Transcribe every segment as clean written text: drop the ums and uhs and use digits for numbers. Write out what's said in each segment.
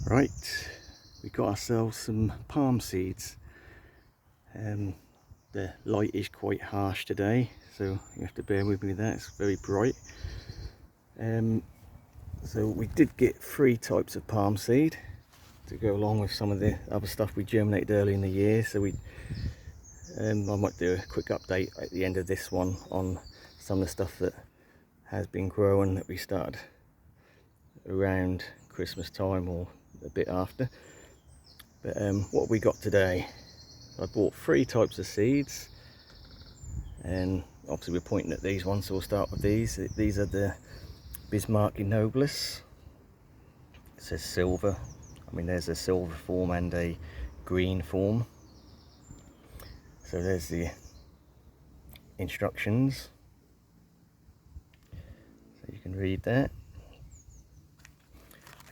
Right, we got ourselves some palm seeds. The light is quite harsh today, so you have to bear with me with that. It's very bright. So we did get 3 types of palm seed to go along with some of the other stuff we germinated early in the year. So I might do a quick update at the end of this one on some of the stuff that has been growing that we started around Christmas time or a bit after. But what we got today, I bought 3 types of seeds, and obviously we're pointing at these ones, so we'll start with these. These are the Bismarcky nobilis. It says silver. I mean, there's a silver form and a green form. So there's the instructions, so you can read that.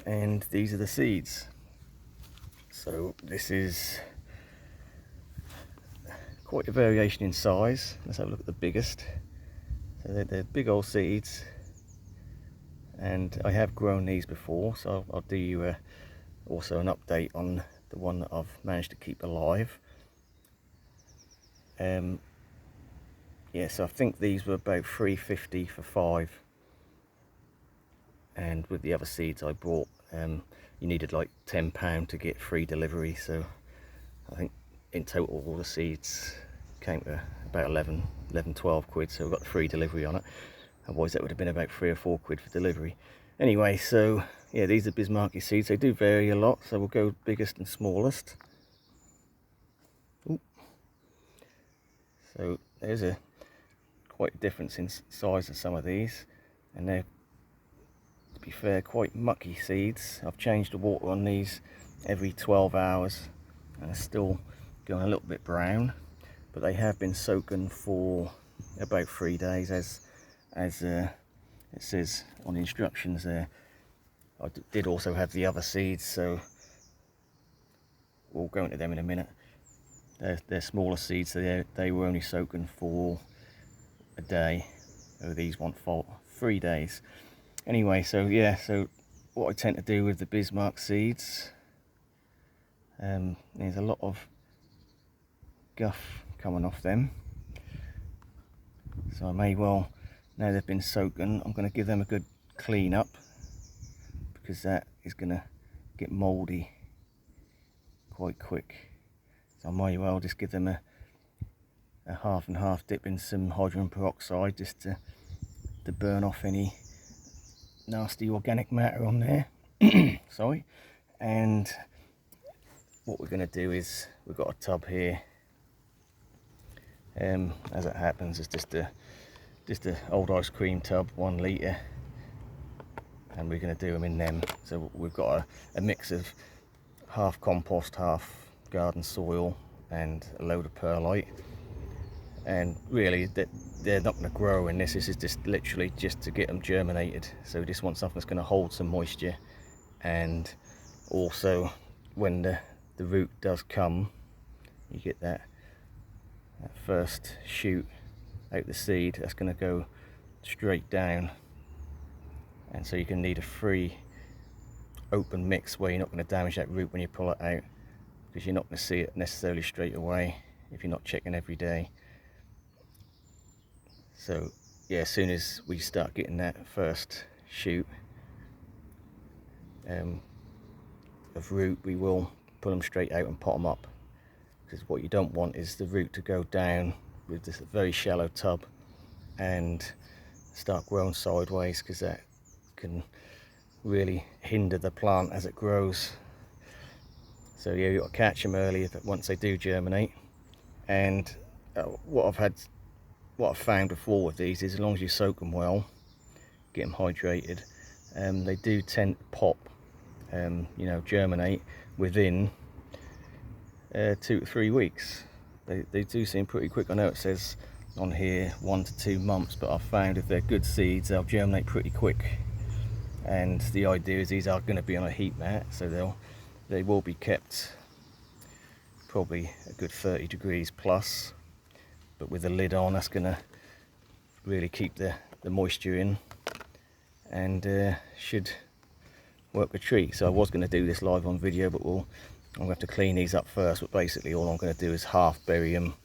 And these are the seeds. So this is quite a variation in size. Let's have a look at the biggest. So they're big old seeds, and I have grown these before, so I'll do you also an update on the one that I've managed to keep alive. Yeah, so I think these were about $3.50 for 5, and with the other seeds I bought, you needed like £10 to get free delivery, so I think in total all the seeds came to about 12 quid, so we got free delivery on it. Otherwise that would have been about 3 or 4 quid for delivery. Anyway, so yeah, these are Bismarcky seeds. They do vary a lot, so we'll go biggest and smallest. Ooh. So there's quite a difference in size of some of these, and they're, to be fair, quite mucky seeds. I've changed the water on these every 12 hours and they're still going a little bit brown, but they have been soaking for about 3 days, as it says on the instructions there. I did also have the other seeds, so we'll go into them in a minute. They're smaller seeds, so they were only soaking for a day. So these want for 3 days. Anyway, so yeah, so what I tend to do with the Bismarck seeds, there's a lot of guff coming off them, so I may well, now they've been soaking, I'm going to give them a good clean up, because that is going to get mouldy quite quick. So I might well just give them a half and half dip in some hydrogen peroxide, just to burn off any nasty organic matter on there. Sorry. And what we're going to do is, we've got a tub here, as it happens it's just a old ice cream tub, 1 litre, and we're going to do them in them. So we've got a mix of half compost, half garden soil, and a load of perlite. And really they're not going to grow in this. This is just literally just to get them germinated. So we just want something that's going to hold some moisture, and also when the root does come, you get that first shoot out the seed, that's going to go straight down, and so you can need a free open mix where you're not going to damage that root when you pull it out, because you're not going to see it necessarily straight away if you're not checking every day. So yeah, as soon as we start getting that first shoot of root, we will pull them straight out and pot them up, because what you don't want is the root to go down with this very shallow tub and start growing sideways, because that can really hinder the plant as it grows. So yeah, you've got to catch them early once they do germinate. And what I've found before with these is, as long as you soak them well, get them hydrated, they do tend to pop, germinate within 2 to 3 weeks. They do seem pretty quick. I know it says on here 1 to 2 months, but I've found if they're good seeds, they'll germinate pretty quick. And the idea is these are going to be on a heat mat, so they will be kept probably a good 30 degrees plus, but with the lid on, that's going to really keep the moisture in, and should work a treat. So I was going to do this live on video, but I'm going to have to clean these up first. But basically all I'm going to do is half bury them,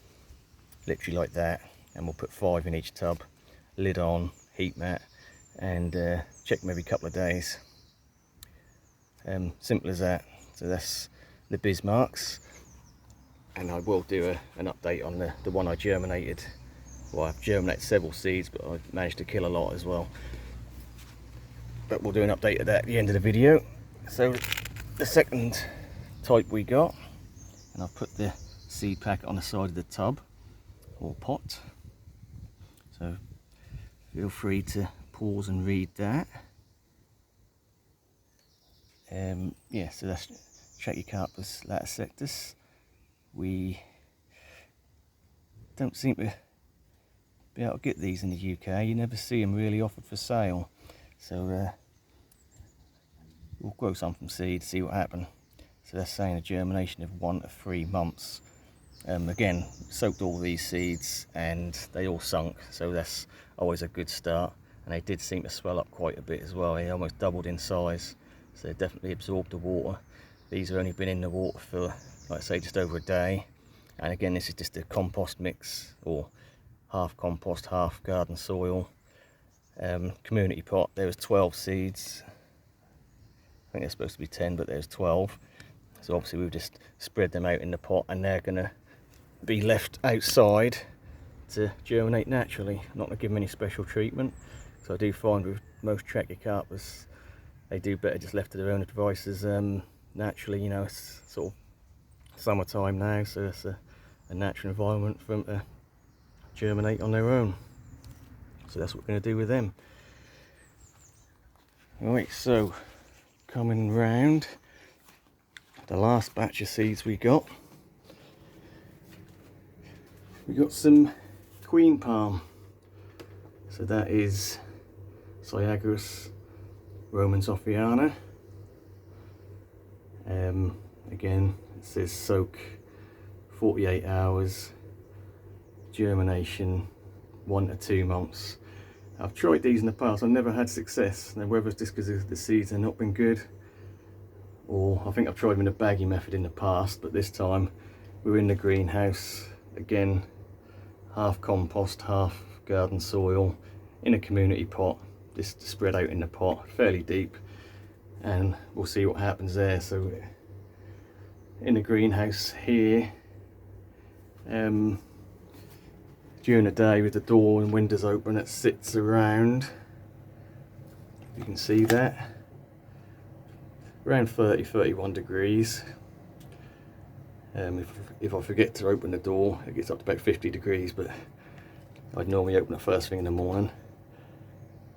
literally like that, and we'll put 5 in each tub, lid on, heat mat, and check them every couple of days. Simple as that. So that's the Bismarcks, and I will do an update on the one I germinated. Well, I've germinated several seeds, but I managed to kill a lot as well. But we'll do an update of that at the end of the video. So the second type we got, and I've put the seed packet on the side of the tub or pot, so feel free to pause and read that. Yeah, so that's Trachycarpus latisectus. We don't seem to be able to get these in the UK. You never see them really offered for sale. So we'll grow some from seed, see what happens. So that's saying a germination of 1 to 3 months. Again, soaked all these seeds and they all sunk, so that's always a good start. And they did seem to swell up quite a bit as well. They almost doubled in size, so they definitely absorbed the water. These have only been in the water for, like I say, just over a day. And again, this is just a compost mix, or half compost, half garden soil. Community pot, there was 12 seeds. I think there's supposed to be 10, but there's 12. So obviously we've just spread them out in the pot, and they're going to be left outside to germinate naturally. I'm not going to give them any special treatment. So I do find with most Trachycarpus, they do better just left to their own devices naturally. You know, it's sort of summertime now, so it's a natural environment for them to germinate on their own. So that's what we're going to do with them. Right, so coming round the last batch of seeds we got some queen palm. So that is Cyagrus Romans-Offiana. Again, it says soak 48 hours, germination 1 to 2 months. I've tried these in the past, I've never had success. Now whether it's just because the seeds have not been good, or I think I've tried them in a baggy method in the past, but this time we're in the greenhouse. Again, half compost, half garden soil, in a community pot, just spread out in the pot, fairly deep, and we'll see what happens there. So in the greenhouse here, during the day with the door and windows open, it sits around, you can see that, around 30-31 degrees. If I forget to open the door, it gets up to about 50 degrees, but I'd normally open it first thing in the morning.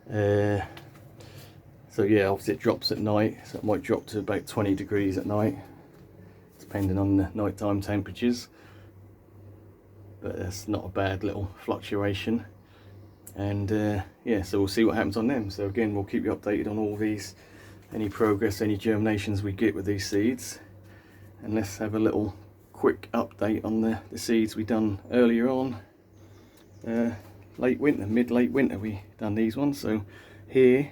So yeah, obviously it drops at night, so it might drop to about 20 degrees at night, depending on the nighttime temperatures. But that's not a bad little fluctuation. And yeah, so we'll see what happens on them. So again, we'll keep you updated on all these, any progress, any germinations we get with these seeds. And let's have a little quick update on the seeds we done earlier on, late winter, mid-late winter we done these ones. So here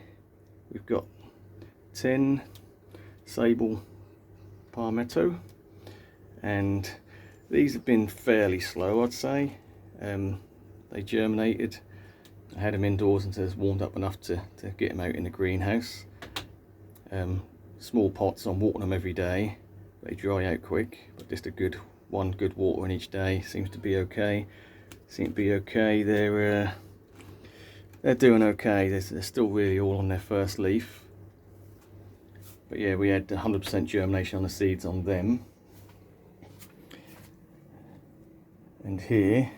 we've got 10 sable palmetto, and these have been fairly slow, I'd say. They germinated, I had them indoors until it's warmed up enough to get them out in the greenhouse. Small pots, I'm watering them every day. They dry out quick, but just one good water in each day seems to be okay. They're doing okay. They're still really all on their first leaf. But yeah, we had 100% germination on the seeds on them. And here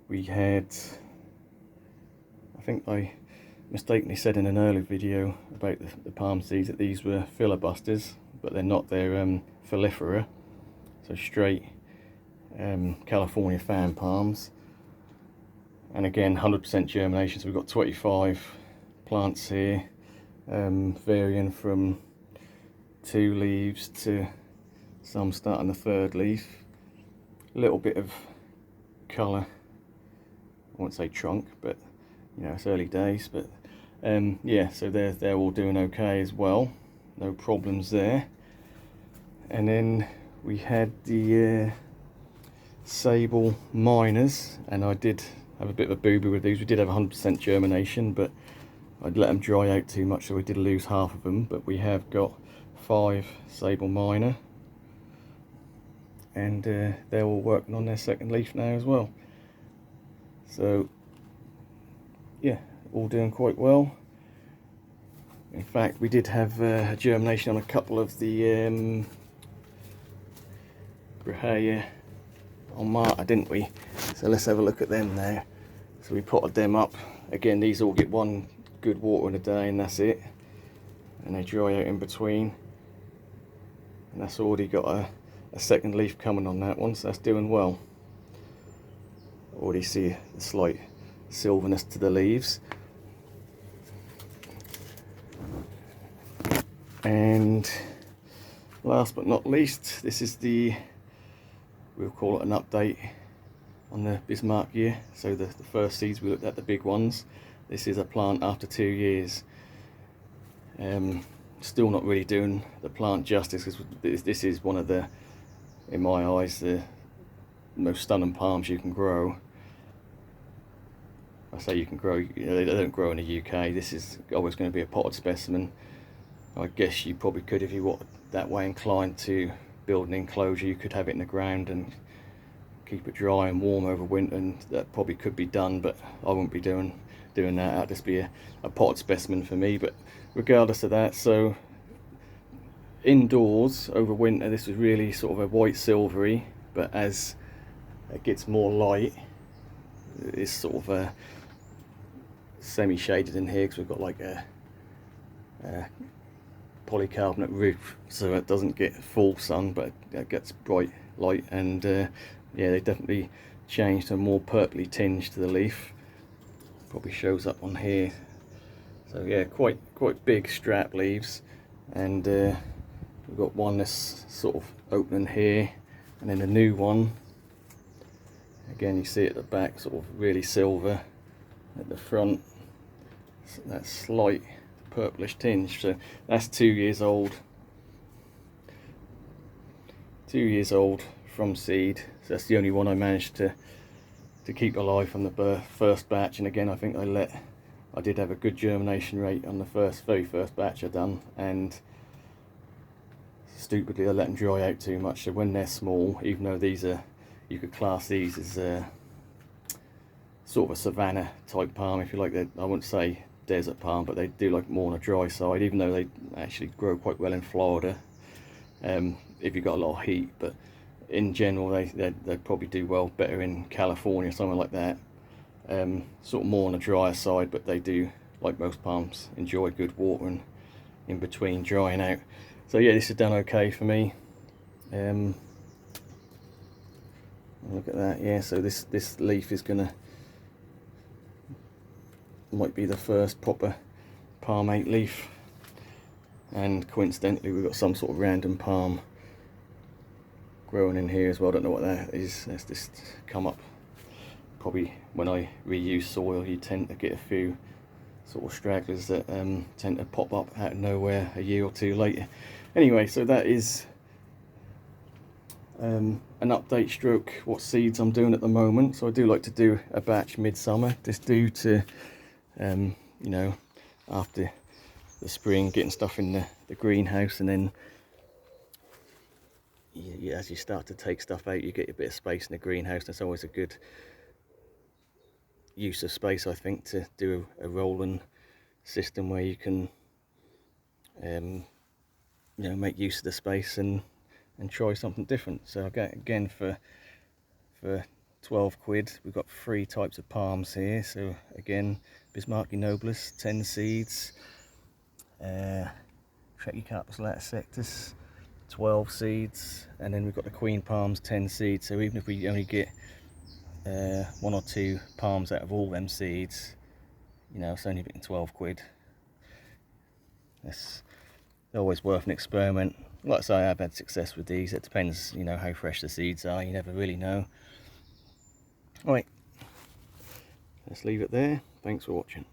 we had, I think I mistakenly said in an earlier video about the palm seeds that these were filibusters, but they're not. They're filifera, so straight California fan palms. And again, 100% germination. So we've got 25 plants here, varying from 2 leaves to some starting the 3rd leaf. A little bit of colour, I won't say trunk, but you know, it's early days. But Yeah, so they're all doing okay as well, no problems there. And then we had the sable minors, and I did have a bit of a boo-boo with these. We did have 100% germination, but I'd let them dry out too much, so we did lose half of them. But we have got 5 sable minor, and they're all working on their second leaf now as well. So yeah, all doing quite well. In fact, we did have a germination on a couple of the Brahea on Marta, didn't we? So let's have a look at them now. So we potted them up. Again, these all get one good water in a day and that's it. And they dry out in between. And that's already got a second leaf coming on that one, so that's doing well. Already see a slight silverness to the leaves. And last but not least, this is we'll call it an update on the Bismarckia. So the first seeds we looked at, the big ones. This is a plant after 2 years. Still not really doing the plant justice, because this is one of the, in my eyes, the most stunning palms you can grow. I say you can grow, they don't grow in the UK. This is always going to be a potted specimen. I guess you probably could, if you were that way inclined to build an enclosure, you could have it in the ground and keep it dry and warm over winter, and that probably could be done, but I wouldn't be doing that. That'd just be a potted specimen for me. But regardless of that, so indoors over winter this was really sort of a white silvery, but as it gets more light it's sort of a semi-shaded in here, because we've got like a polycarbonate roof, so it doesn't get full sun, but it gets bright light. And yeah, they definitely changed to a more purpley tinge to the leaf. Probably shows up on here. So yeah, quite big strap leaves. And we've got one that's sort of opening here, and then a new one. Again, you see at the back, sort of really silver. At the front, that slight purplish tinge. So that's 2 years old. 2 years old from seed. So that's the only one I managed to keep alive from the first batch. And again, I think I did have a good germination rate on the very first batch I done, and stupidly I let them dry out too much. So when they're small, even though these are, you could class these as sort of a savanna type palm, if you like. I wouldn't say desert palm, but they do like more on the dry side, even though they actually grow quite well in Florida if you've got a lot of heat. But in general, they probably do well better in California, somewhere like that. Sort of more on the drier side, but they do, like most palms, enjoy good watering in between drying out. So yeah, this has done okay for me. Look at that. Yeah, so this leaf is gonna, might be the first proper palmate leaf. And coincidentally, we've got some sort of random palm growing in here as well. I don't know what that is. That's just come up. Probably when I reuse soil, you tend to get a few sort of stragglers that tend to pop up out of nowhere a year or two later. Anyway, so that is an update stroke what seeds I'm doing at the moment. So I do like to do a batch midsummer, just due to you know, after the spring, getting stuff in the greenhouse, and then as you start to take stuff out, you get a bit of space in the greenhouse. That's always a good use of space, I think, to do a rolling system where you can you know, make use of the space and try something different. So again, for 12 quid, we've got 3 types of palms here. So again, Bismarckia nobilis, 10 seeds, Trachycarpus latusectus, 12 seeds, and then we've got the queen palms, 10 seeds. So even if we only get 1 or 2 palms out of all them seeds, you know, it's only getting 12 quid. It's always worth an experiment. Like I say, I've had success with these. It depends, you know, how fresh the seeds are. You never really know. Alright, let's leave it there. Thanks for watching.